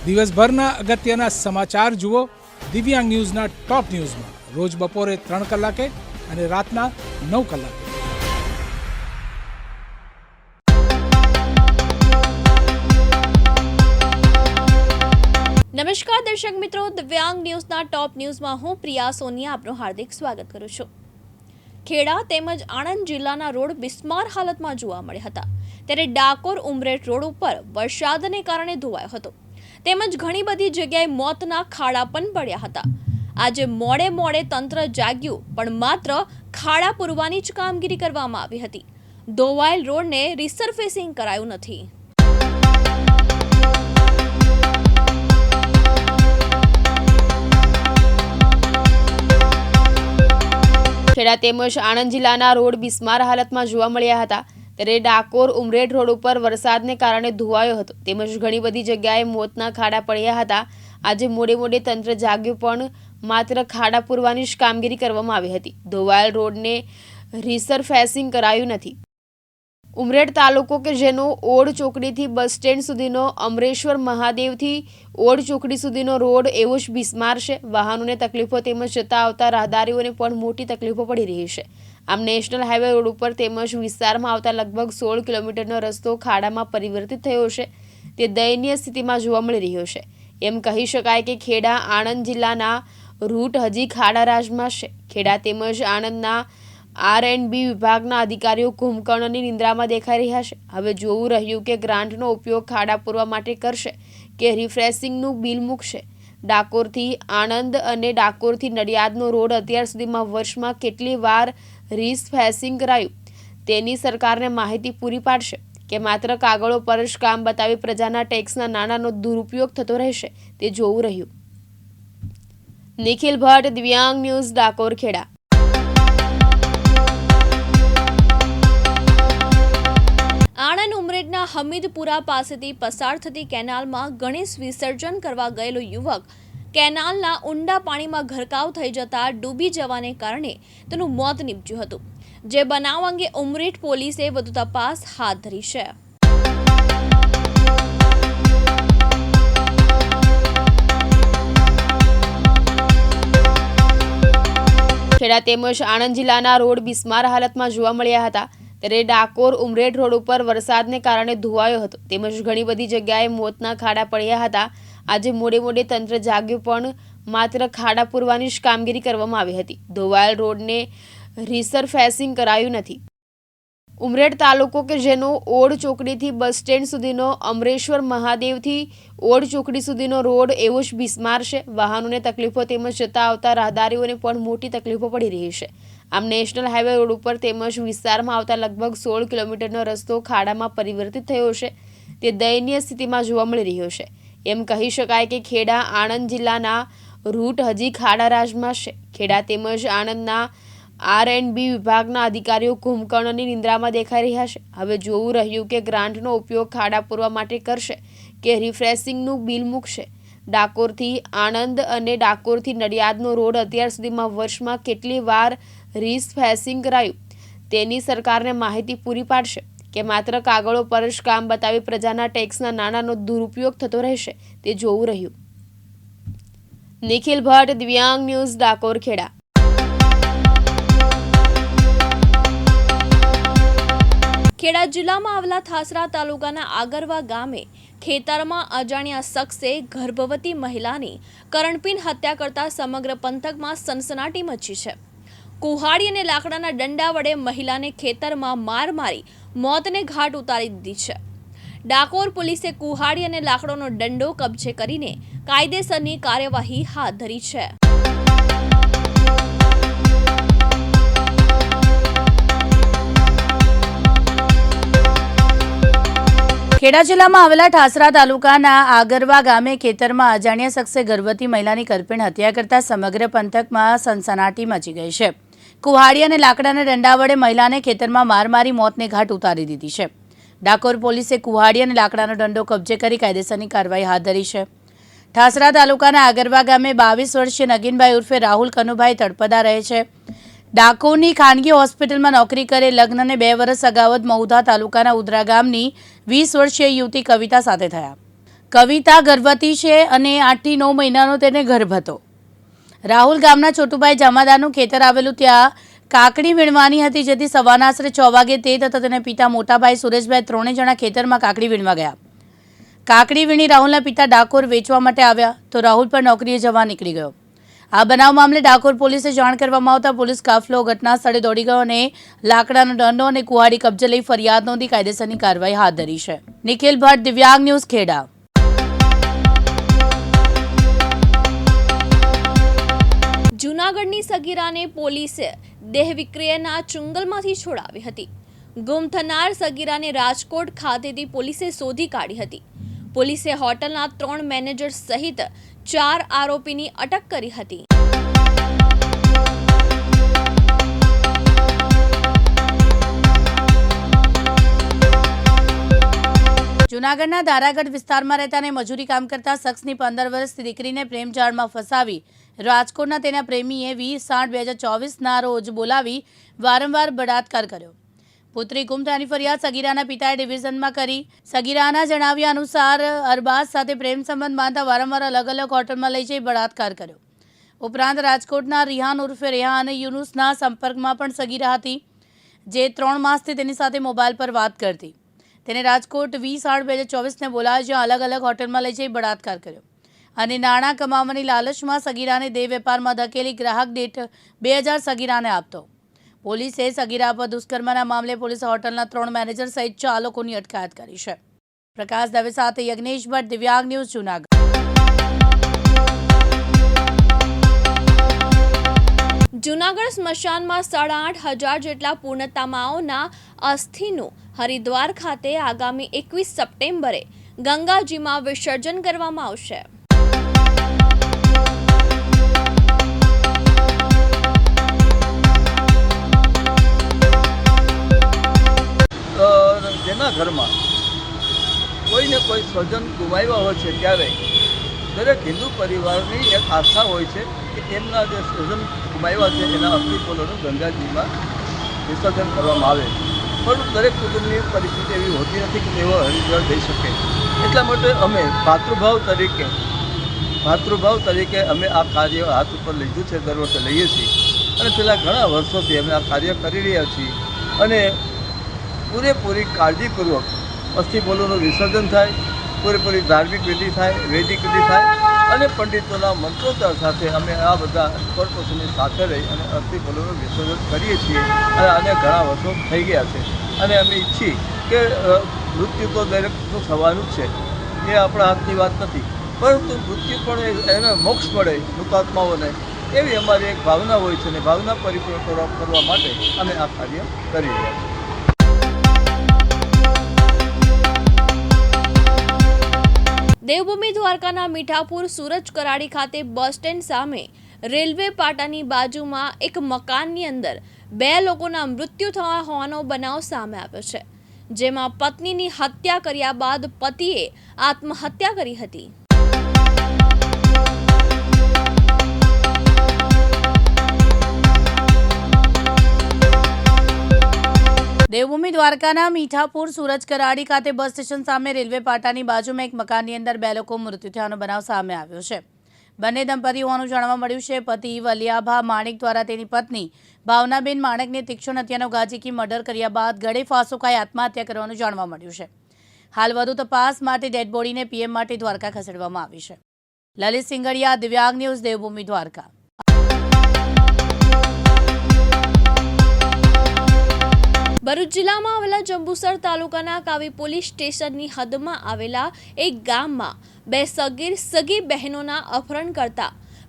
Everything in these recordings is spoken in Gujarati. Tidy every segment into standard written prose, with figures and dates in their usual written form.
દિવસભરના અગત્યના સમાચાર જુઓ દિવ્યાંગ ન્યૂઝના ટોપ ન્યૂઝમાં રોજ બપોરે 3 કલાકે અને રાતના 9 કલાકે। નમસ્કાર દર્શક મિત્રો, દિવ્યાંગ ન્યૂઝના ટોપ ન્યૂઝમાં હું પ્રિયા સોનિયા આપનું હાર્દિક સ્વાગત કરું છું। ખેડા તેમજ આણંદ જિલ્લાના રોડ બિસ્માર હાલતમાં જોવા મળ્યા હતા, ત્યારે ડાકોર ઉમરેઠ રોડ ઉપર વરસાદને કારણે ધોવાયો હતો તેમજ ઘણી બધી જગ્યાએ મોતના ખાડા પણ પડ્યા હતા। આજે મોડે તંત્ર જાગ્યું, પણ માત્ર ખાડા પૂરવાની જ કામગીરી કરવામાં આવી હતી। ધોવાયેલ રોડને રિસર્ફેસિંગ કરાયું નથી। ખેડા તેમજ આણંદ જિલ્લાના રોડ બિસ્માર હાલતમાં જોવા મળ્યા હતા, ત્યારે ડાકોર ઉમરેઠ રોડ ઉપર વરસાદને કારણે ધોવાયો હતો તેમજ ઘણી બધી જગ્યાએ મોતના ખાડા પડ્યા હતા। આજે મોડે તંત્ર જાગ્યું, પણ માત્ર ખાડા પૂરવાની જ કામગીરી કરવામાં આવી હતી। ધોવાયેલ રોડને રિસર્ફેસિંગ કરાયું નથી। ઉમરેઠ તાલુકો કે જેનો ઓડ ચોકડીથી બસ સ્ટેન્ડ સુધીનો, અમરેશ્વર મહાદેવથી ઓડ ચોકડી સુધીનો રોડ એવો જ બિસ્માર છે। વાહનોને તકલીફો તેમજ જતા આવતા રાહદારીઓને પણ મોટી તકલીફો પડી રહી છે। આમ નેશનલ હાઈવે રોડ ઉપર તેમજ વિસ્તારમાં આવતા લગભગ 16 કિલોમીટરનો રસ્તો ખાડામાં પરિવર્તિત થયો છે, તે દયનીય સ્થિતિમાં જોવા મળી રહ્યો છે। એમ કહી શકાય કે ખેડા આણંદ જિલ્લાના રૂટ હજી ખાડા રાજમાં છે। ખેડા તેમજ આણંદના R&B વિભાગના અધિકારીઓ કુંભકર્ણની નિંદ્રામાં દેખાઈ રહ્યા છે। હવે જોવું રહ્યું કે ગ્રાન્ટનો ઉપયોગ ખાડા પૂરવા માટે કરશે કે રિફ્રેશિંગનું બિલ મૂકશે। ડાકોરથી આણંદ અને ડાકોરથી નડિયાદનો રોડ અત્યાર સુધીમાં વર્ષમાં કેટલી વાર રિસર્ફેસિંગ કરાયું તેની સરકારને માહિતી પૂરી પાડશે કે માત્ર કાગળો પર જ કામ બતાવી પ્રજાના ટેક્સના નાણાંનો દુરુપયોગ થતો રહેશે, તે જોવું રહ્યું। નિખિલ ભટ્ટ, દિવ્યાંગ ન્યૂઝ, ડાકોર, ખેડા। આણંદ ઉમરેઠના હમીદપુરા પાસેથી પસાર થતી કેનાલમાં ગણેશ વિસર્જન કરવા ગયેલો યુવક કેનાલના ઊંડા પાણીમાં ગરકાવ થઈ જતા ડૂબી જવાને કારણે તેનું મોત નીપજ્યું હતું, જે બનાવ અંગે ઉમરેઠ પોલીસે વધુ તપાસ હાથ ધરી છે। ખેડા તેમજ આણંદ જિલ્લાના રોડ બિસ્માર હાલતમાં જોવા મળ્યા હતા, ત્યારે ડાકોર ઉમરેઠ રોડ ઉપર વરસાદને કારણે ધોવાયો હતો તેમજ ઘણી બધી જગ્યાએ મોતના ખાડા પડ્યા હતા। આજે મોડે તંત્ર જાગ્યું, પણ માત્ર ખાડા પૂરવાની જ કામગીરી કરવામાં આવી હતી। ધોવાયેલ રોડને રિસર્ફેસિંગ કરાયું નથી। ઉમરેઠ તાલુકો કે જેનો ઓડ ચોકડીથી બસ સ્ટેન્ડ સુધીનો, અમરેશ્વર મહાદેવથી ઓડ ચોકડી સુધીનો રોડ એવો જ બિસ્માર છે। વાહનોને તકલીફો તેમજ જતા આવતા રાહદારીઓને પણ મોટી તકલીફો પડી રહી છે। આમ નેશનલ હાઈવે રોડ ઉપર તેમજ વિસ્તારમાં આવતા લગભગ 16 કિલોમીટરનો રસ્તો ખાડામાં પરિવર્તિત થયો છે, તે દયનીય સ્થિતિમાં જોવા મળી રહ્યો છે। એમ કહી શકાય કે ખેડા આણંદ જિલ્લાના રૂટ હજી ખાડા રાજમાં છે। ખેડા તેમજ આણંદના R&B વિભાગના અધિકારીઓ કુંભકર્ણની નિંદ્રામાં દેખાઈ રહ્યા છે। હવે જોવું રહ્યું કે ગ્રાન્ટનો ઉપયોગ ખાડા પૂરવા માટે કરશે કે રિફ્રેશિંગનું બિલ મૂકશે। ડાકોરથી આણંદ અને ડાકોરથી નડિયાદનો રોડ અત્યાર સુધીમાં વર્ષમાં કેટલી વાર રિસર્ફેસિંગ કરાયું તેની સરકારને માહિતી પૂરી પાડશે કે માત્ર કાગળો પર જ કામ બતાવી પ્રજાના ટેક્સના નાણાંનો દુરુપયોગ થતો રહેશે, તે જોવું રહ્યું। નિખિલ ભટ્ટ, દિવ્યાંગ ન્યૂઝ, ડાકોર, ખેડા। ખેડા જિલ્લામાં આવેલા થાસરા તાલુકાના આગરવા ગામે ખેતરમાં અજાણ્યા શખ્સે ગર્ભવતી મહિલાની કરણપીન હત્યા કરતા સમગ્ર પંથકમાં સનસનાટી મચી છે। કુહાડી અને લાકડાના દંડા વડે મહિલાને ખેતરમાં માર મારી મોતને ઘાટ ઉતારી દીધી છે। ડાકોર પોલીસે કુહાડી અને લાકડાનો દંડો કબજે કરીને કાયદેસરની કાર્યવાહી હાથ ધરી છે। ખેડા જિલ્લામાં આવેલા ઠાસરા તાલુકાના આગરવા ગામે ખેતરમાં અજાણ્યા શખ્સે ગર્ભવતી મહિલાની કરપીણ હત્યા કરતા સમગ્ર પંથકમાં સનસનાટી મચી ગઈ છે। કુહાડી અને લાકડાના દંડા વડે મહિલાને ખેતરમાં માર મારી મોતને ઘાટ ઉતારી દીધી છે। ડાકોર પોલીસે કુહાડી અને લાકડાનો દંડો કબજે કરી કાયદેસરની કાર્યવાહી હાથ ધરી છે। ઠાસરા તાલુકાના આગરવા ગામે 22 વર્ષીય નગીનભાઈ ઉર્ફે રાહુલ કનુભાઈ તળપદા રહે છે। ડાકોરની ખાનગી હોસ્પિટલમાં નોકરી કરે લગ્નને 2 વર્ષ અગાઉ જ મહુધા તાલુકાના ઉધરા ગામની 20 વર્ષીય યુવતી કવિતા સાથે થયા। કવિતા ગર્ભવતી છે અને 8 થી 9 મહિનાનો તેને ગર્ભ હતો. રાહુલ ગામના છોટુભાઈ જામાદારનું ખેતર આવેલું ત્યાં કાકડી વીણવાની હતી, જેથી સવારના આશરે 6 વાગે તે તથા તેના પિતા મોટાભાઈ સુરેશભાઈ ત્રણેય જણા ખેતરમાં કાકડી વીણવા ગયા. કાકડી વીણી રાહુલના પિતા ડાકોર વેચવા માટે આવ્યા તો રાહુલ પર નોકરીએ જવા નીકળી ગયો. આ બનાવ મામલે ડાકોર પોલીસે જાણ કરવામાં આવતા પોલીસ કાફલો ઘટના સ્થળે દોડી ગયો અને લાકડાનો દંડો અને કુહાડી કબજે લઈ ફરિયાદ નોંધી કાયદેસરની કાર્યવાહી હાથ ધરી છે. નિખિલ ભટ્ટ, દિવ્યાંગ ન્યૂઝ, ખેડા. જૂનાગઢની સગીરાને પોલીસે દેહ વિક્રયના ચુંગલમાંથી છોડાવી હતી. ગુમ થનાર સગીરાને રાજકોટ ખાતેથી પોલીસે શોધી કાઢી હતી. પોલીસે હોટલના 3 મેનેજર સહિત 4 આરોપીની અટક કરી હતી. જૂનાગઢના ધારાગઢ વિસ્તારમાં રહેતા અને મજૂરી કામ કરતા શખ્સની 15 વર્ષની દીકરીને પ્રેમજાળમાં ફસાવી રાજકોટના તેના પ્રેમીએ 20/8/2024ના રોજ બોલાવી વારંવાર બળાત્કાર કર્યો. પુત્રી ગુમ થયાની ફરિયાદ સગીરાના પિતાએ ડિવિઝનમાં કરી. સગીરાના જણાવ્યા અનુસાર અરબાઝ સાથે પ્રેમ સંબંધ બાંધતા વારંવાર અલગ અલગ હોટલમાં લઈ જઈ બળાત્કાર કર્યો. ઉપરાંત રાજકોટના રિહાન ઉર્ફે રેહાન યુનુસના સંપર્કમાં પણ સગીરા હતી, જે 3 માસથી તેની સાથે મોબાઈલ પર વાત કરતી. તેને રાજકોટ 20/8/2024ને બોલાવી જ્યાં અલગ અલગ હોટલમાં લઈ જઈ બળાત્કાર કર્યો અને નાણાં કમાવાની લાલચમાં સગીરાને દેહ વેપારમાં ધકેલી ગ્રાહક દીઠ 2000 સગીરાને આપતો. પોલીસે સગીરા પર દુષ્કર્મના મામલે પોલીસે હોટલના 3 મેનેજર સહિત 4 લોકોની અટકાયત કરી છે. પ્રકાશ દવે સાથે યજ્ઞેશ ભટ્ટ, દિવ્યાંગ ન્યૂઝ, જૂનાગઢ. જૂનાગઢ સ્મશાનમાં 8,500 જેટલા પૂર્ણતામાઓના અસ્થિનું હરિદ્વાર ખાતે આગામી 21 સપ્ટેમ્બરે ગંગાજીમાં વિસર્જન કરવામાં આવશે. જેના ઘરમાં કોઈને કોઈ સ્વજન ગુમાવ્યા હોય છે ત્યારે દરેક હિન્દુ પરિવારની એક આસ્થા હોય છે કે એમના જે સ્વજન ગુમાવ્યા છે એના અસ્થિકલોનું ગંગાજીમાં વિસર્જન કરવામાં આવે. પરંતુ દરેક કુટુંબની પરિસ્થિતિ એવી હોતી નથી કે તેઓ હરિદ્વાર જઈ શકે. એટલા માટે અમે ભાતૃભાવ તરીકે અમે આ કાર્ય હાથ ઉપર લીધું છે. દર વર્ષે લઈએ છીએ અને છેલ્લા ઘણા વર્ષોથી અમે આ કાર્ય કરી રહ્યા છીએ અને પૂરેપૂરી કાળજીપૂર્વક અસ્થિકલોનું વિસર્જન થાય, પૂરેપૂરી ધાર્મિક વિધિ થાય, વૈદિક વિધિ થાય અને પંડિતોના મંત્રોચ્ચાર સાથે અમે આ બધા કોર્પોરેશનની સાથે રહી અને અસ્થિકલોનું વિસર્જન કરીએ છીએ અને આને ઘણા વર્ષો થઈ ગયા છે. અને અમે ઈચ્છીએ કે મૃત્યુ તો દરેકનું થવાનું જ છે, એ આપણા હાથની વાત નથી, પરંતુ મૃત્યુ પણ એને મોક્ષ મળે મૃતાત્માઓને એવી અમારી એક ભાવના હોય છે અને ભાવના પરિપૂર્ણ કરવા માટે અમે આ કાર્ય કરી રહ્યા છીએ. દેવભૂમિ દ્વારકાના મીઠાપુર સુરજ કરાડી ખાતે બસ સ્ટેન્ડ સામે રેલવે પાટાની બાજુમાં એક મકાનની અંદર 2 લોકોના મૃત્યુ થવા હોવાનો બનાવ સામે આવ્યો છે, જેમાં પત્નીની હત્યા કર્યા બાદ પતિએ આત્મહત્યા કરી હતી. દેવભૂમિ દ્વારકાના મીઠાપુર સુરજ કરાડી ખાતે બસ સ્ટેશન સામે રેલવે પાટાની બાજુમાં એક મકાનની અંદર 2 લોકો મૃત્યુ થયાનો બનાવ સામે આવ્યો છે. બંને દંપતી હોવાનું જાણવા મળ્યું છે. પતિ વલિયાભા માણેક દ્વારા તેની પત્ની ભાવનાબેન માણેકને તીક્ષ્ણ હત્યાનો ઘા ઝીકી મર્ડર કર્યા બાદ ગળે ફાંસો ખાઈ આત્મહત્યા કરવાનું જાણવા મળ્યું છે. હાલ વધુ તપાસ માટે ડેડ બોડીને પીએમ માટે દ્વારકા ખસેડવામાં આવી છે. લલિત સિંગડિયા, દિવ્યાંગ ન્યૂઝ, દેવભૂમિ દ્વારકા. ભરૂચ જિલ્લામાં આવેલા જંબુસર તાલુકાના કાવી પોલીસ સ્ટેશનની હદમાં આવેલા એક ગામમાં 2 સગી બહેનોના અપહરણ કરતા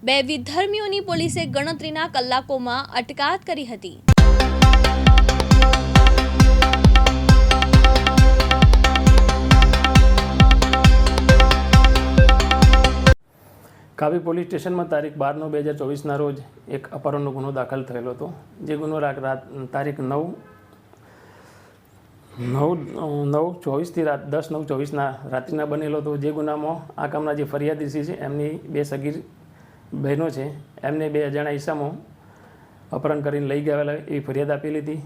2 વિધર્મીઓની પોલીસે ગણતરીના કલાકોમાં અટકાયત કરી હતી. કાવી પોલીસ સ્ટેશનમાં તારીખ 12/9/2024ના રોજ એક અપહરણનો ગુનો દાખલ થયેલો હતો. જે ગુનો તારીખ 9/9/24થી 10/9/24ના રાત્રિના બનેલો હતો. જે ગુનામાં આ કામના જે ફરિયાદી છે એમની 2 સગીર બહેનો છે, એમને 2 અજાણ્યા ઈસમો અપહરણ કરીને લઈ ગયેલા એવી ફરિયાદ આપેલી હતી.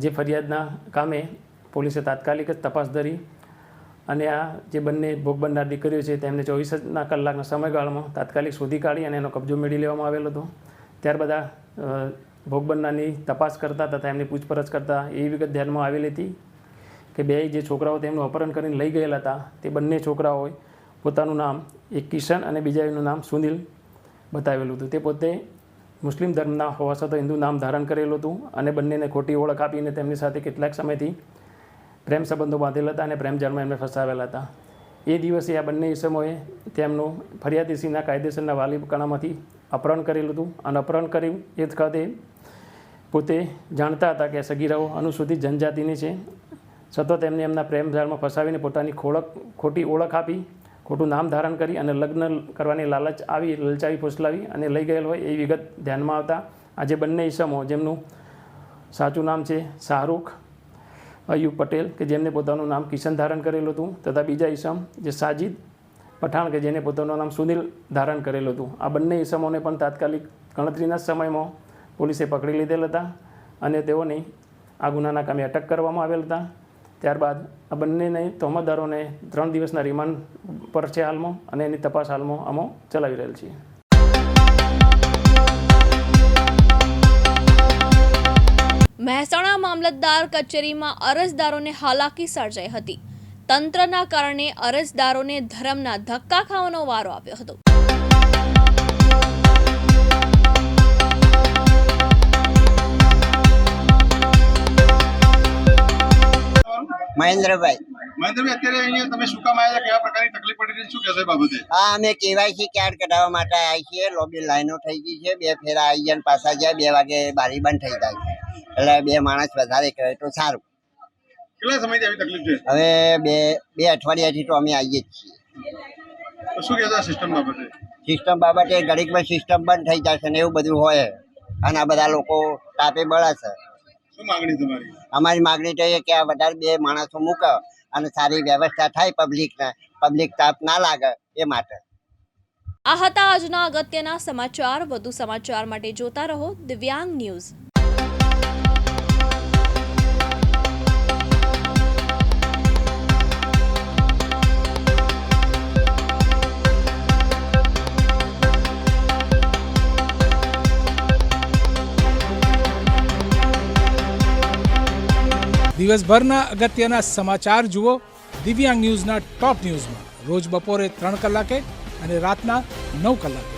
જે ફરિયાદના કામે પોલીસે તાત્કાલિક જ તપાસ ધરી અને આ જે બંને ભોગ બનનાર દીકરીઓ છે તેમને 24 કલાકના સમયગાળામાં તાત્કાલિક શોધી કાઢી અને એનો કબજો મેળવી લેવામાં આવેલો હતો. ત્યારબાદ ભોગ બનનારની તપાસ કરતા તથા એમની પૂછપરછ કરતા એવી વિગત ધ્યાનમાં આવેલી હતી કે બે જે છોકરાઓ તેમનું અપહરણ કરીને લઈ ગયેલા હતા તે બંને છોકરાઓએ પોતાનું નામ એક કિશન અને બીજાનું નામ સુનિલ બતાવેલું હતું. તે પોતે મુસ્લિમ ધર્મના હોવા છતાં હિન્દુ નામ ધારણ કરેલું હતું અને બંનેને ખોટી ઓળખ આપીને તેમની સાથે કેટલાક સમયથી પ્રેમ સંબંધો બાંધેલા હતા અને પ્રેમજાળમાં એમને ફસાવેલા હતા. એ દિવસે આ બંને ઇસમોએ તેમનું ફરિયાદીસીના કાયદેસરના વાલી કણામાંથી અપહરણ કરેલું હતું અને અપહરણ કર્યું એ જ વખતે પોતે જાણતા હતા કે સગીરાઓ અનુસૂચિત જનજાતિની છે, છતાં તેમને એમના પ્રેમજાળમાં ફસાવીને પોતાની ખોટી ઓળખ આપી, ખોટું નામ ધારણ કરી અને લગ્ન કરવાની લાલચ આવી લલચાવી ફોસલાવી અને લઈ ગયેલ હોય એ વિગત ધ્યાનમાં આવતા આજે બંને ઇસમો જેમનું સાચું નામ છે શાહરૂખ અયુબ પટેલ કે જેમને પોતાનું નામ કિશન ધારણ કરેલું હતું તથા બીજા ઇસમ જે સાજિદ પઠાણ કે જેને પોતાનું નામ સુનિલ ધારણ કરેલું હતું. આ બંને ઇસમોને પણ તાત્કાલિક ગણતરીના સમયમાં પોલીસે પકડી લીધેલ હતા અને તેઓની આ ગુનાના કામે અટક કરવામાં આવેલ હતા. ત્યારબાદ આ બંનેને તહોમતદારોને 3 દિવસના રિમાન્ડ પર છે હાલમાં અને એની તપાસ હાલમાં અમે ચલાવી રહેલ છીએ. મહેસાણા મામલતદાર કચેરીમાં અરજદારોને હાલાકી સર્જાઈ હતી. તંત્રના કારણે અરજદારોને ધરમના ધક્કા ખાવાનો વારો આવ્યો હતો. મહેન્દ્રભાઈ અત્યારે અહીંયા તમે શું કામ આવ્યા, કેવા પ્રકારની તકલીફ પડી રહી, શું કહેશો એ બાબતે? હા, અમે કેવાયસી કાર્ડ કઢાવવા માટે આવી છીએ. લોબી લાઈનો થઈ ગઈ છે, 2 ફેરા આવી જાય પાછા જાય, 2 વાગે બારી બંધ થઈ જાય એટલે 2 માણસ વધારે કરે તો સારું. કેટલા સમયથી આવી તકલીફ છે? હવે બે અઠવાડિયાથી તો અમે આવીએ જ છીએ. શું કહેશો સિસ્ટમ બાબતે? સિસ્ટમ બાબતે ઘડીકમાં સિસ્ટમ બંધ થઈ જશે ને એવું બધું હોય અને આ બધા લોકો તાપે બળે છે. શું માંગણી તમારી? અમારી માગણી તો એ કે આ વધારે 2 માણસો મૂકે અને સારી વ્યવસ્થા થાય, પબ્લિક તાપ ના લાગે એ માટે. આ હતા આજના અગત્યના સમાચાર. વધુ સમાચાર માટે જોતા રહો દિવ્યાંગ ન્યૂઝ. દિવસભરના અગત્યના સમાચાર જુઓ દિવ્યાંગ ન્યૂઝના ટોપ ન્યૂઝમાં રોજ બપોરે 3 કલાકે અને રાતના 9 કલાકે.